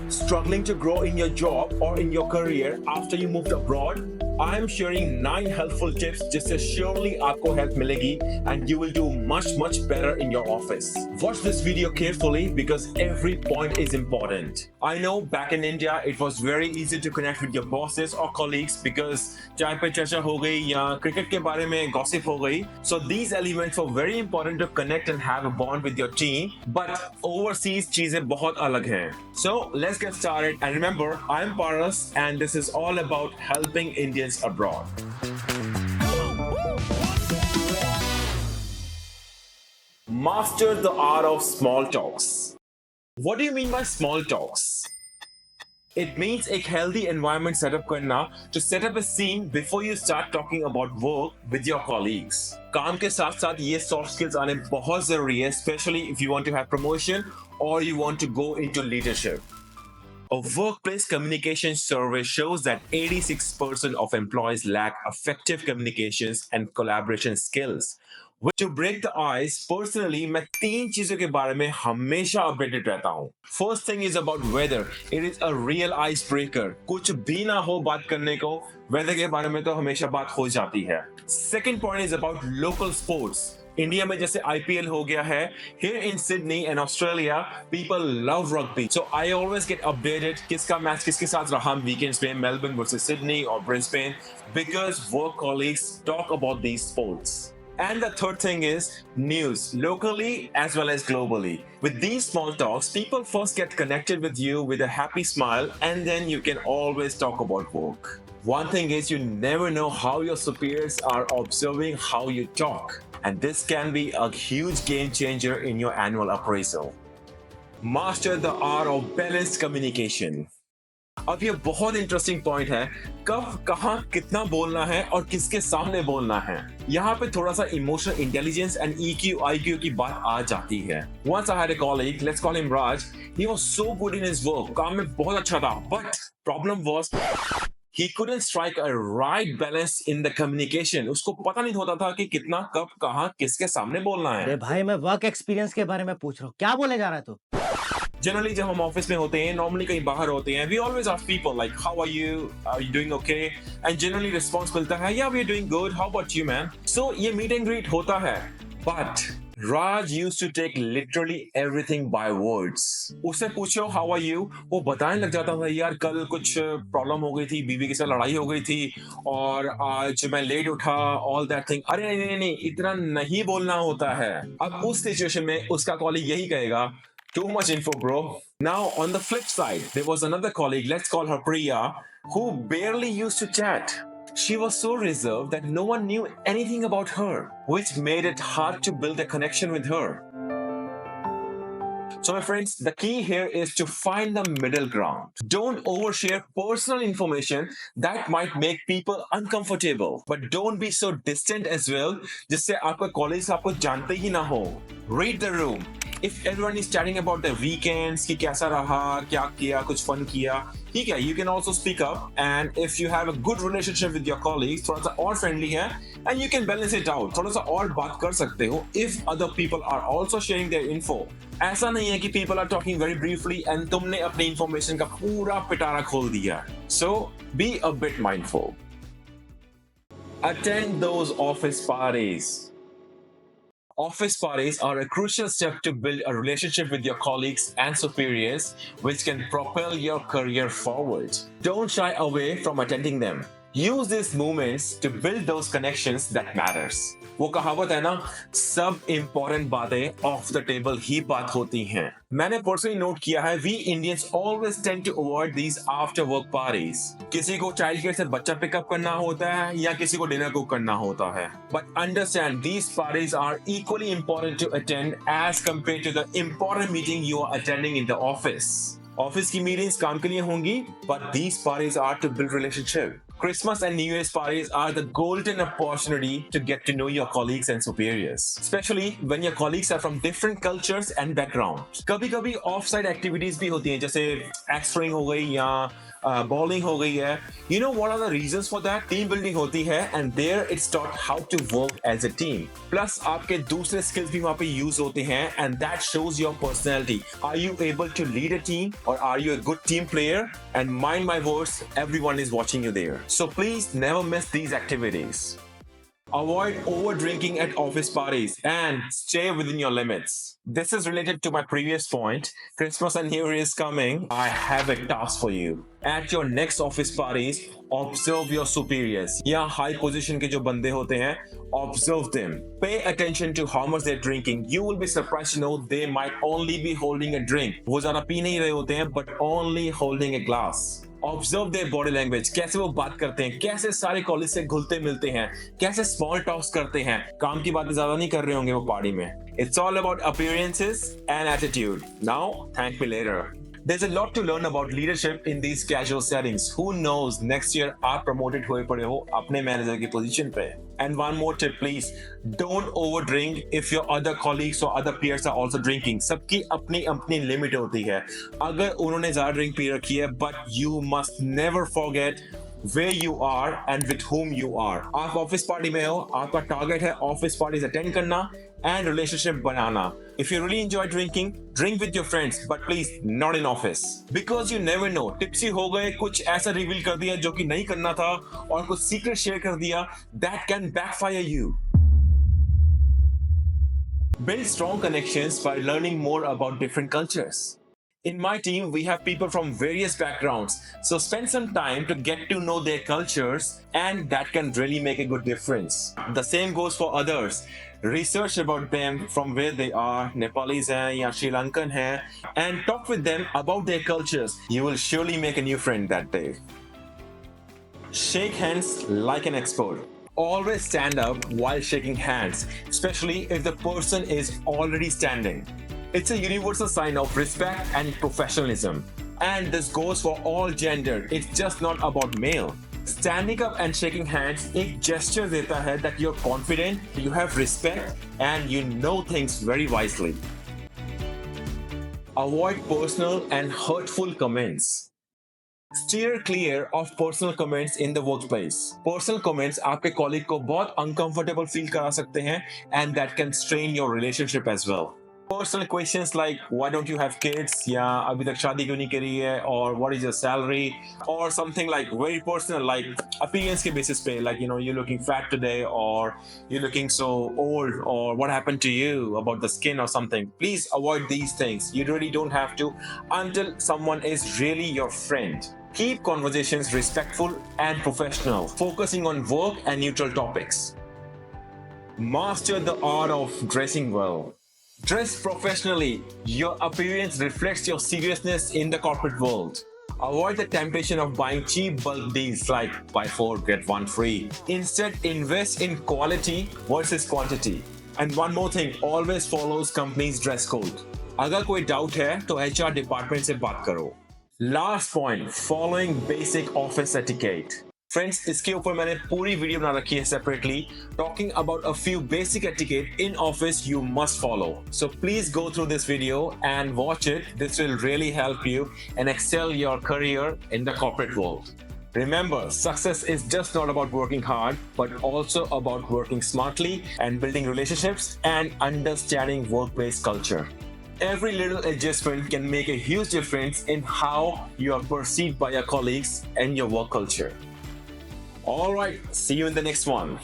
Struggling to grow in your job or in your career after you moved abroad? I'm sharing 9 helpful tips जिससे surely आपको help मिलेगी and you will do much better in your office. Watch this video carefully because every point is important. I know back in India it was very easy to connect with your bosses or colleagues because चाय पे चर्चा हो गई या cricket के बारे में gossip हो गई. So these elements were very important to connect and have a bond with your team. But overseas चीजें बहुत अलग हैं. So let's get started and remember I'm Paras and this is all about helping Indians abroad. Master the art of small talks. What do you mean by small talks? It means a healthy environment set up करना to set up a scene before you start talking about work with your colleagues. काम के साथ साथ ये soft skills आने बहुत जरूरी है, especially if you want to have promotion or you want to go into leadership. A workplace communication survey shows that 86% of employees lack effective communications and collaboration skills. To break the ice, personally, मैं 3 चीजों के बारे में हमेशा updated रहता हूँ. First thing is about weather. It is a real icebreaker. कुछ भी ना हो बात करने को, weather के बारे में तो हमेशा बात हो जाती है. Second point is about local sports. India में जैसे IPL हो गया है, here in Sydney and Australia, people love rugby. So I always get updated किसका मैच किसके साथ रहा weekends में, Melbourne versus Sydney or Brisbane, because work colleagues talk about these sports. And the third thing is news, locally as well as globally. With these small talks, people first get connected with you with a happy smile and then you can always talk about work. One thing is you never know how your superiors are observing how you talk. And this can be a huge game changer in your annual appraisal. Master the art of balanced communication. अब ये बहुत interesting point है, कब कहाँ कितना बोलना है और किसके सामने बोलना है. यहाँ पे थोड़ा सा emotional intelligence and EQ IQ की बात आ जाती है. Once I had a colleague, let's call him Raj. He was so good in his work, काम में बहुत अच्छा था, but problem was he couldn't strike a right balance in the communication. उसको पता नहीं होता था कि कितना कब कहाँ किसके सामने बोलना है. अरे भाई मैं वर्क एक्सपीरियंस के बारे में पूछ रहा हूँ, क्या बोले जा रहा है तू? Generally जब हम ऑफिस में होते हैं, normally कहीं बाहर होते हैं, we always ask people like how are you doing okay, and generally response मिलता है yeah we are doing good, how about you man. So ये meet and greet होता है, but Raj used to take literally everything by words. उससे पूछो how are you, वो बताने लग जाता था यार कल कुछ प्रॉब्लम हो गई थी, बीवी के साथ लड़ाई हो गई थी और आज मैं लेट उठा, all that thing. अरे नहीं इतना नहीं बोलना होता है. अब उस सिचुएशन में उसका कॉलीग यही कहेगा too much info, bro. Now, on the flip side, there was another colleague, let's call her Priya, who barely used to chat. She was so reserved that no one knew anything about her, which made it hard to build a connection with her. So my friends, the key here is to find the middle ground. Don't overshare personal information that might make people uncomfortable. But don't be so distant as well, जिससे आपका colleagues आपको जानते ही ना हो. Read the room. If everyone is chatting about their weekends, कि कैसा रहा, क्या किया, कुछ fun किया, ठीक है, you can also speak up. And if you have a good relationship with your colleagues, थोड़ा सा और friendly है, and you can balance it out, थोड़ा सा और बात कर सकते हो. If other people are also sharing their info, ऐसा नहीं है कि people are talking very briefly and तुमने अपनी information का पूरा पिटारा खोल दिया. So be a bit mindful. Attend those office parties. Office parties are a crucial step to build a relationship with your colleagues and superiors, which can propel your career forward. Don't shy away from attending them. Use these moments to build those connections that matters. वो कहावत है ना, सब important बातें off the table ही बात होती हैं. मैंने personally note किया है, we Indians always tend to avoid these after work parties. किसी को child care से बच्चा pick up करना होता है या किसी को dinner cook करना होता है. But understand these parties are equally important to attend as compared to the important meeting you are attending in the office. Office की मीटिंग्स काम के लिए होंगी, but these parties are to build relationship. Christmas and New Year's parties are the golden opportunity to get to know your colleagues and superiors, especially when your colleagues are from different cultures and backgrounds. कभी-कभी off-site activities भी होती हैं, जैसे axe throwing हो गई या bowling हो गई है. You know what are the reasons for that? Team building होती है, and there it's taught how to work as a team. Plus आपके दूसरे skills भी वहाँ पे use होते हैं, and that shows your personality. Are you able to lead a team, or are you a good team player? And mind my words, everyone is watching you there. So please never miss these activities. Avoid over-drinking at office parties and stay within your limits. This is related to my previous point. Christmas and New Year is coming. I have a task for you. At your next office parties, observe your superiors. या high position के जो बंदे होते हैं, observe them. Pay attention to how much they're drinking. You will be surprised to know they might only be holding a drink. वो ज़्यादा P नहीं रहे होते हैं, but only holding a glass. Observe their body language, कैसे वो बात करते हैं, कैसे सारे कॉलेज से घुलते मिलते हैं, कैसे स्मॉल टॉक्स करते हैं, काम की बातें ज्यादा नहीं कर रहे होंगे वो पार्टी में. It's all about appearances and attitude. Now thank me later. There's a lot to learn about leadership in these casual settings. Who knows, next year आप promoted हुए पड़े हो अपने मैनेजर की पोजीशन पे. And one more tip, please. Don't overdrink if your other colleagues or other peers are also drinking. सबकी अपनी अपनी लिमिट होती है. अगर उन्होंने ज़्यादा ड्रिंक पी रखी है, but you must never forget where you are and with whom you are. आप ऑफिस पार्टी में हो, आपका टारगेट है ऑफिस पार्टीज अटेंड करना and relationship banana. If you really enjoy drinking, drink with your friends, but please not in office. Because you never know, tipsy हो गए, कुछ ऐसा reveal कर दिया जो कि नहीं करना था, और कुछ secret share कर दिया, that can backfire you. Build strong connections by learning more about different cultures. In my team, we have people from various backgrounds, so spend some time to get to know their cultures, and that can really make a good difference. The same goes for others. Research about them, from where they are, Nepalis hain ya Sri Lankan hain, and talk with them about their cultures. You will surely make a new friend that day. Shake hands like an expert. Always stand up while shaking hands, especially if the person is already standing. It's a universal sign of respect and professionalism. And this goes for all gender. It's just not about male. Standing up and shaking hands एक gesture देता है that you're confident, you have respect, and you know things very wisely. Avoid personal and hurtful comments. Steer clear of personal comments in the workplace. Personal comments आपके colleague को बहुत uncomfortable feel करा सकते हैं, and that can strain your relationship as well. Personal questions like why don't you have kids, या अभी तक शादी क्यों नहीं करी है, or what is your salary, or something like very personal like appearance के basis पे, like you know you're looking fat today, or you're looking so old, or what happened to you about the skin or something. Please avoid these things. You really don't have to until someone is really your friend. Keep conversations respectful and professional, focusing on work and neutral topics. Master the art of dressing well. Dress professionally. Your appearance reflects your seriousness in the corporate world. Avoid the temptation of buying cheap bulk deals like buy 4 get 1 free. Instead, invest in quality versus quantity. And one more thing, always follows company's dress code. अगर कोई doubt है तो HR department से बात करो. Last point, following basic office etiquette. Friends, इसके ऊपर मैंने पूरी वीडियो बना रखी है separately, talking about a few basic etiquette in office you must follow. So please go through this video and watch it. This will really help you and excel your career in the corporate world. Remember, success is just not about working hard, but also about working smartly and building relationships and understanding workplace culture. Every little adjustment can make a huge difference in how you are perceived by your colleagues and your work culture. All right, see you in the next one.